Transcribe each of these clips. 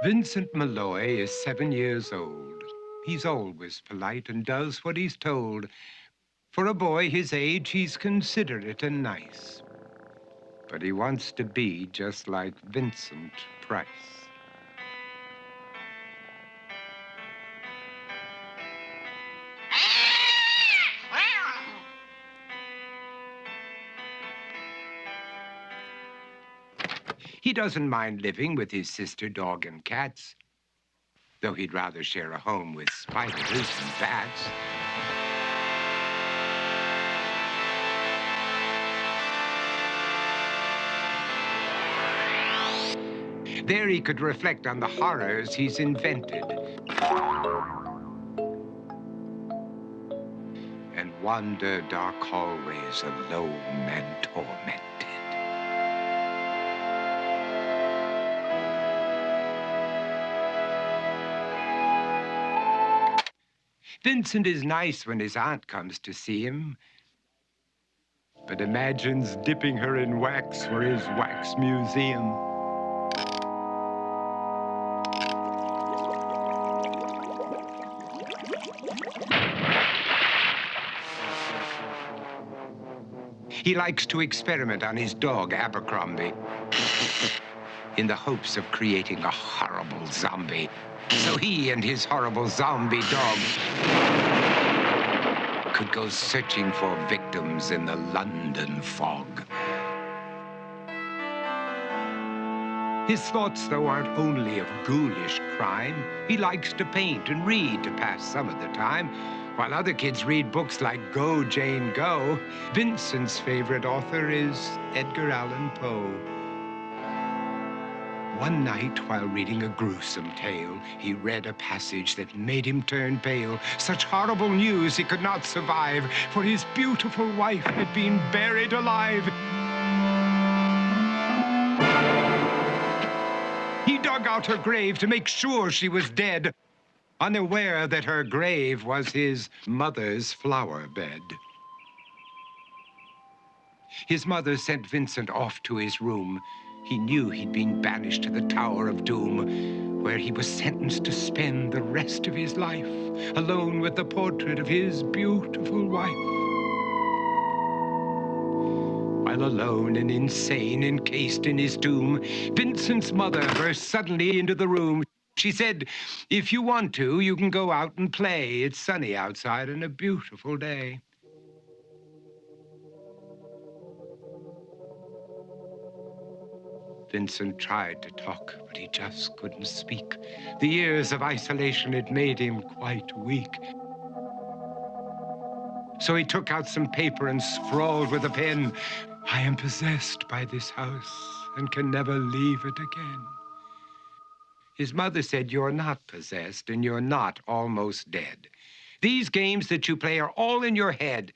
Vincent Malloy is 7 years old. He's always polite and does what he's told. For a boy his age, he's considerate and nice. But he wants to be just like Vincent Price. He doesn't mind living with his sister, dog, and cats, though he'd rather share a home with spiders and bats. There he could reflect on the horrors he's invented and wander dark hallways alone and tormented. Vincent is nice when his aunt comes to see him, but imagines dipping her in wax for his wax museum. He likes to experiment on his dog, Abercrombie, in the hopes of creating a horrible zombie. So he and his horrible zombie dog could go searching for victims in the London fog. His thoughts, though, aren't only of ghoulish crime. He likes to paint and read to pass some of the time. While other kids read books like Go, Jane, Go, Vincent's favorite author is Edgar Allan Poe. One night, while reading a gruesome tale, he read a passage that made him turn pale. Such horrible news he could not survive, for his beautiful wife had been buried alive. He dug out her grave to make sure she was dead, unaware that her grave was his mother's flower bed. His mother sent Vincent off to his room. He knew he'd been banished to the Tower of Doom, where he was sentenced to spend the rest of his life alone with the portrait of his beautiful wife. While alone and insane, encased in his tomb, Vincent's mother burst suddenly into the room. She said, "If you want to, you can go out and play. It's sunny outside and a beautiful day." Vincent tried to talk, but he just couldn't speak. The years of isolation had made him quite weak. So he took out some paper and scrawled with a pen, "I am possessed by this house and can never leave it again." His mother said, "You're not possessed and you're not almost dead. These games that you play are all in your head.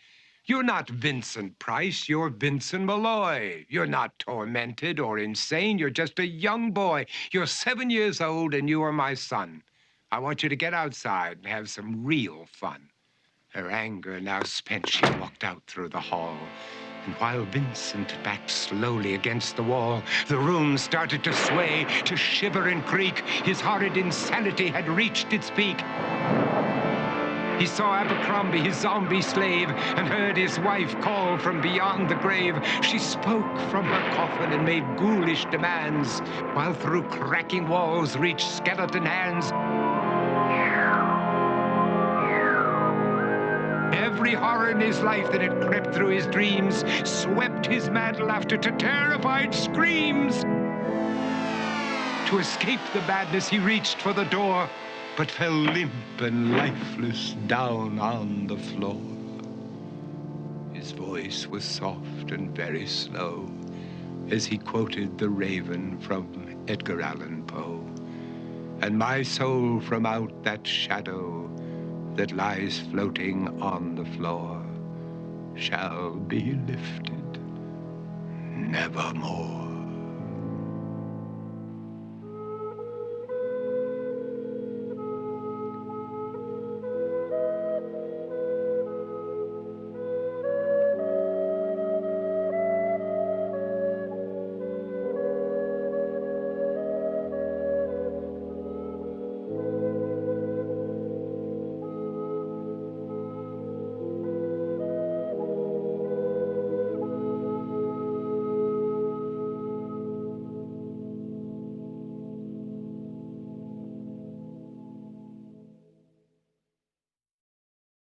You're not Vincent Price, you're Vincent Malloy. You're not tormented or insane, you're just a young boy. You're 7 years old and you are my son. I want you to get outside and have some real fun." Her anger now spent, she walked out through the hall. And while Vincent backed slowly against the wall, the room started to sway, to shiver and creak. His horrid insanity had reached its peak. He saw Abercrombie, his zombie slave, and heard his wife call from beyond the grave. She spoke from her coffin and made ghoulish demands, while through cracking walls reached skeleton hands. Every horror in his life that had crept through his dreams swept his mad laughter to terrified screams. To escape the madness, he reached for the door, but fell limp and lifeless down on the floor. His voice was soft and very slow as he quoted The Raven from Edgar Allan Poe. "And my soul from out that shadow that lies floating on the floor shall be lifted nevermore."